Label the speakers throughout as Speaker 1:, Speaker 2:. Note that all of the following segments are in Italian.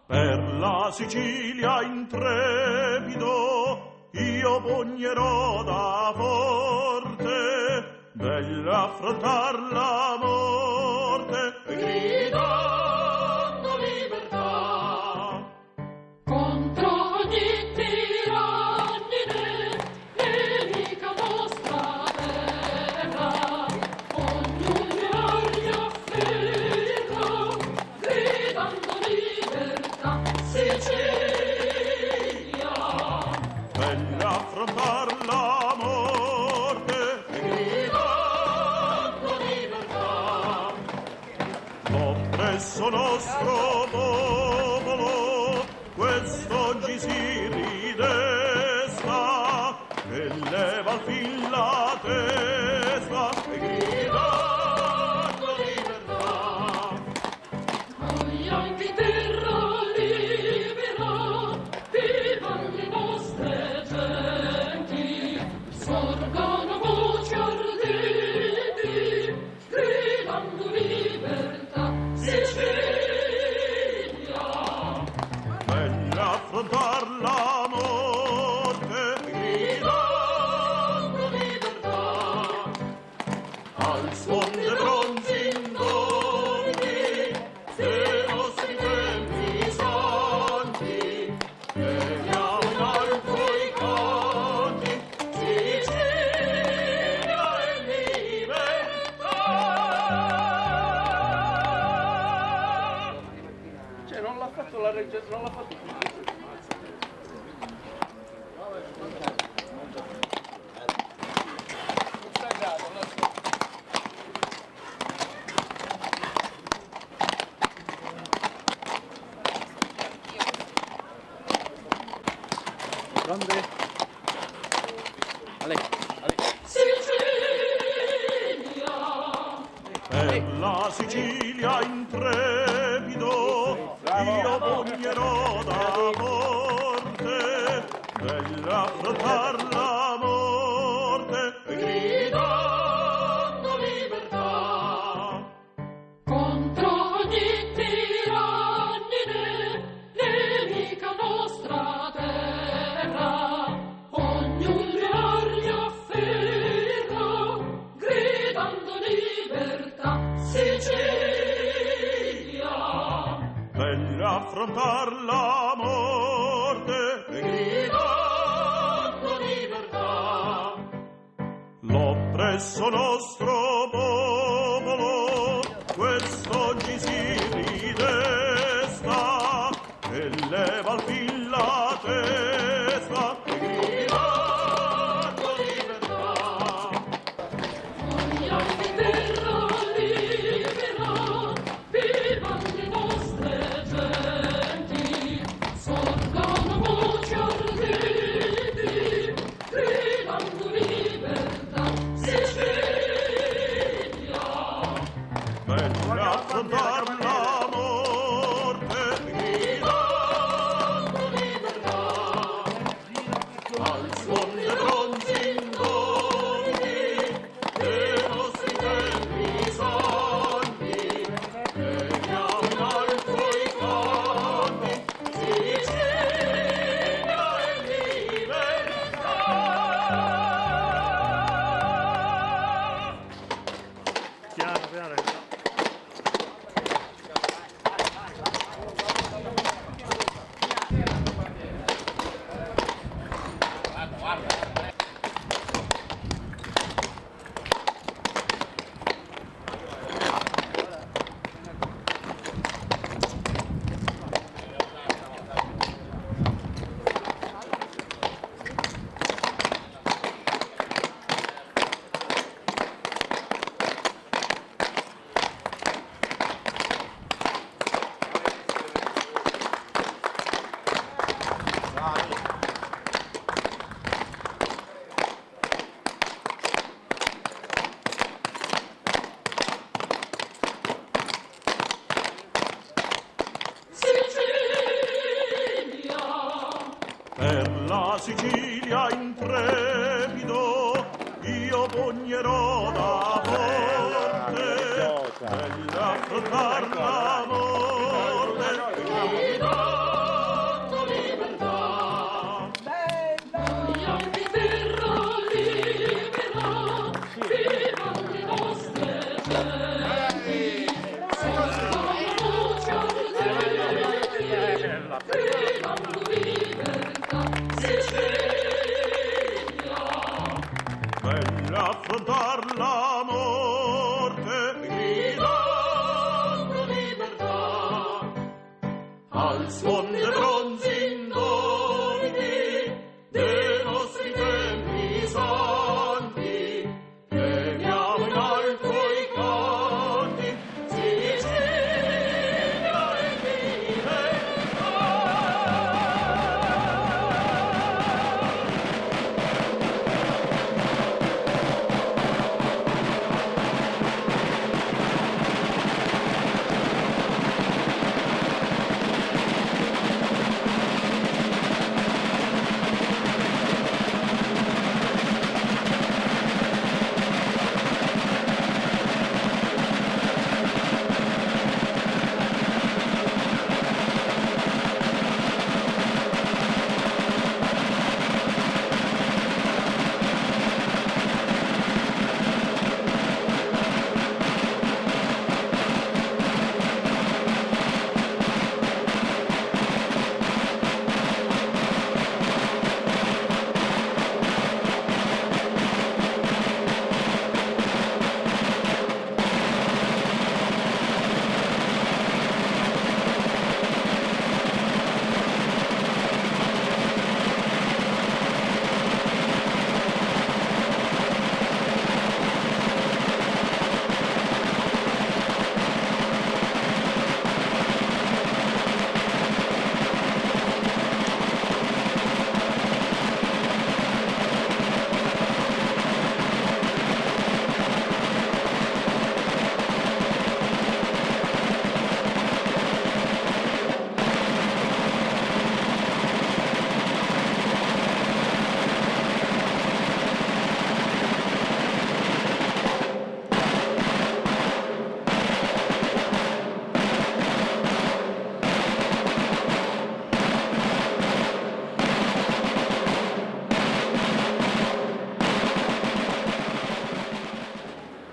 Speaker 1: Per la Sicilia intrepido io pugnerò da forte, meglio affrontar la morte, gridando libertà.
Speaker 2: Contro ogni tirannide, nemica nostra terra, ognuno agli afferra, gridando libertà. Sicilia,
Speaker 1: meglio affrontar la morte,
Speaker 2: gridando libertà.
Speaker 1: l'oppresso nostro popolo quest'oggi si ridesta e leva al fin la testa e gridando libertà.
Speaker 2: Noi anche terra libera, vivan le nostre genti, sorgono voci ardenti, gridando libertà. Sicilia,
Speaker 1: Meglio affrontar la morte gridando libertà. Al suon dei bronzi indomiti dei nostri tempi santi, veniamo in alto i canti, Sicilia e libertà.
Speaker 3: Cioè non l'ha fatto la regia, non l'ha fatto. Grande. Ale.
Speaker 2: Sicilia,
Speaker 1: Per la Sicilia intrepido io pugnerò da forte, meglio affrontar la morte gridando libertà.
Speaker 2: contro ogni tirannide, nemica nostra terra, ognuno agli afferra, gridando libertà. Sicilia,
Speaker 1: Meglio affrontar la morte gridando libertà. L'oppresso nostro popolo quest'oggi si ridesta e leva al fin la testa gridando libertà.
Speaker 2: noi anche terra libera, vivan le nostre genti, sorgono voci ardenti, gridando libertà. Sicilia,
Speaker 1: Meglio affrontar la morte gridando libertà. Al suon dei bronzi indomiti dei nostri tempi santi, veniamo in alto i canti, Sicilia e libertà.
Speaker 3: Piano, piano.
Speaker 1: Per la Sicilia intrepido io pugnerò da forte, meglio affrontar la morte, Bella affrontar la morte, gridando libertà, al suon dei bronzi indolenti dei nostri templi santi, teniamo in alto i canti, Sicilia e libertà.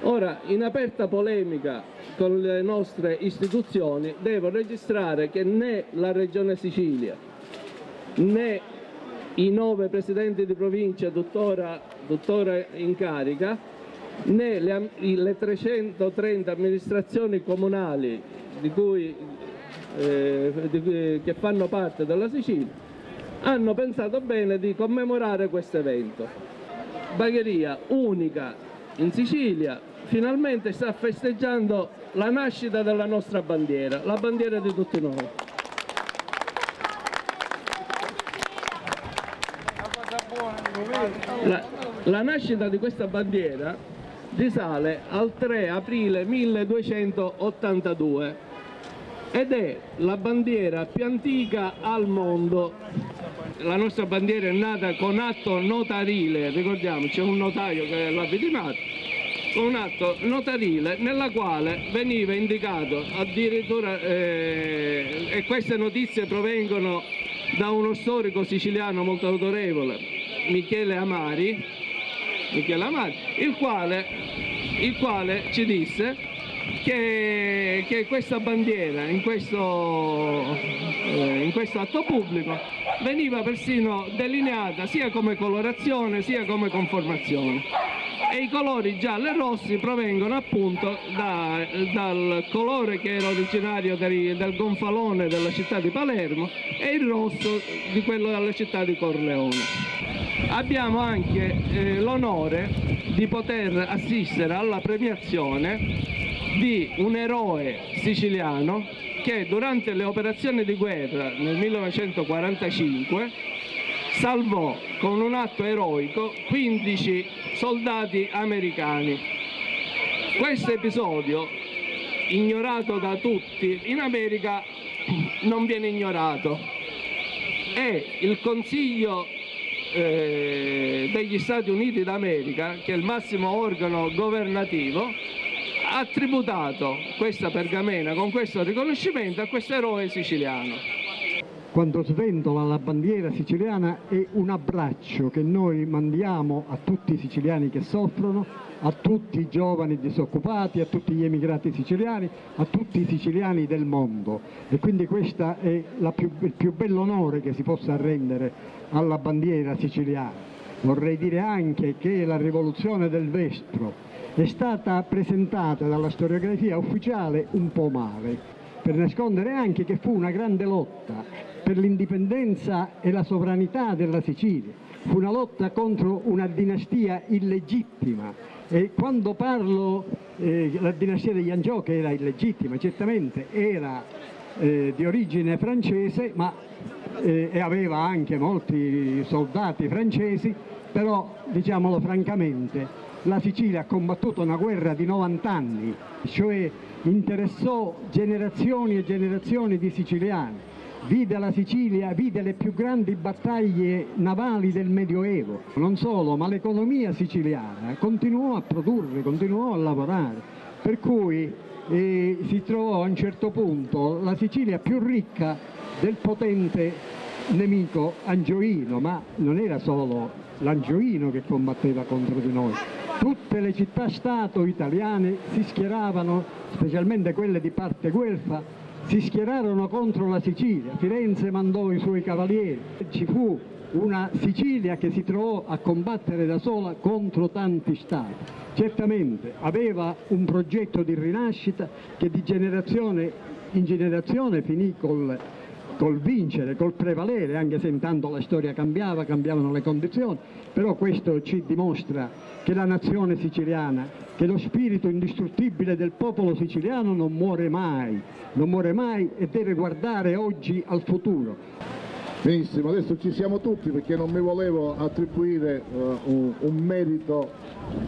Speaker 4: Ora, in aperta polemica con le nostre istituzioni, devo registrare che né la Regione Sicilia, né i 9 presidenti di provincia tuttora in carica, né le 330 amministrazioni comunali che fanno parte della Sicilia, hanno pensato bene di commemorare questo evento. Bagheria, unica in Sicilia, finalmente sta festeggiando la nascita della nostra bandiera, la bandiera di tutti noi. La nascita di questa bandiera risale al 3 aprile 1282 ed è la bandiera più antica al mondo. La nostra bandiera è nata con atto notarile, ricordiamo, c'è un notaio che l'ha firmato, con un atto notarile nella quale veniva indicato addirittura, e queste notizie provengono da uno storico siciliano molto autorevole, Michele Amari, il quale ci disse che questa bandiera in questo atto pubblico veniva persino delineata sia come colorazione sia come conformazione, e i colori giallo e rossi provengono appunto dal colore che era originario del gonfalone della città di Palermo e il rosso di quello della città di Corleone. Abbiamo anche l'onore di poter assistere alla premiazione di un eroe siciliano che durante le operazioni di guerra nel 1945 salvò con un atto eroico 15 soldati americani. Questo episodio, ignorato da tutti, in America non viene ignorato, e il Consiglio degli Stati Uniti d'America, che è il massimo organo governativo, ha tributato questa pergamena con questo riconoscimento a questo eroe siciliano.
Speaker 5: quando sventola la bandiera siciliana è un abbraccio che noi mandiamo a tutti i siciliani che soffrono, a tutti i giovani disoccupati, a tutti gli emigrati siciliani, a tutti i siciliani del mondo. E quindi questo è il più bello onore che si possa rendere alla bandiera siciliana. Vorrei dire anche che la rivoluzione del Vestro è stata presentata dalla storiografia ufficiale un po' male, per nascondere anche che fu una grande lotta per l'indipendenza e la sovranità della Sicilia. Fu una lotta contro una dinastia illegittima, e quando parlo la dinastia degli Angiò, che era illegittima, certamente era di origine francese, ma e aveva anche molti soldati francesi, però diciamolo francamente, la Sicilia ha combattuto una guerra di 90 anni, cioè interessò generazioni e generazioni di siciliani. Vide la Sicilia, vide le più grandi battaglie navali del Medioevo. Non solo, ma l'economia siciliana continuò a produrre, continuò a lavorare. Per cui si trovò a un certo punto la Sicilia più ricca del potente nemico Angioino, ma non era solo l'Angioino che combatteva contro di noi. Tutte le città-stato italiane si schieravano, specialmente quelle di parte guelfa, si schierarono contro la Sicilia. Firenze mandò i suoi cavalieri. Ci fu una Sicilia che si trovò a combattere da sola contro tanti stati. Certamente aveva un progetto di rinascita che di generazione in generazione finì col vincere, col prevalere, anche se intanto la storia cambiava, cambiavano le condizioni, però questo ci dimostra che la nazione siciliana, che lo spirito indistruttibile del popolo siciliano non muore mai e deve guardare oggi al futuro.
Speaker 6: Benissimo, adesso ci siamo tutti, perché non mi volevo attribuire un merito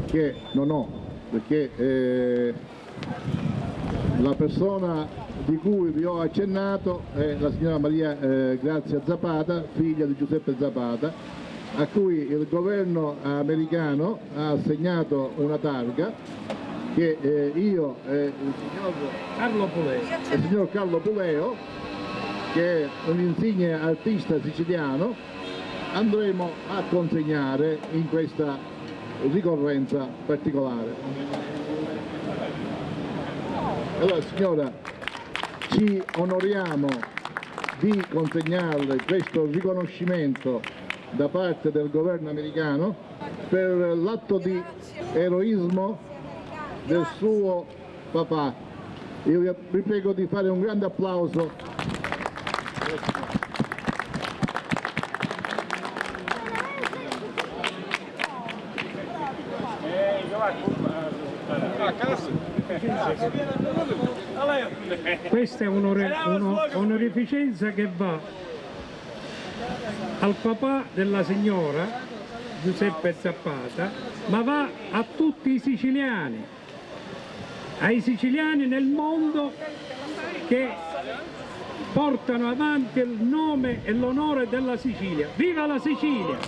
Speaker 6: che non ho, perché la persona di cui vi ho accennato è la signora Maria Grazia Zapata, figlia di Giuseppe Zapata, a cui il governo americano ha assegnato una targa che io e il signor Carlo Puleo, che è un insigne artista siciliano, andremo a consegnare in questa ricorrenza particolare. Allora signora, ci onoriamo di consegnarle questo riconoscimento da parte del governo americano per l'atto di eroismo del suo papà. Io vi prego di fare un grande applauso.
Speaker 7: Questa è un'onorificenza che va al papà della signora Giuseppe Zapata, ma va a tutti i siciliani, ai siciliani nel mondo che portano avanti il nome e l'onore della Sicilia. Viva la Sicilia!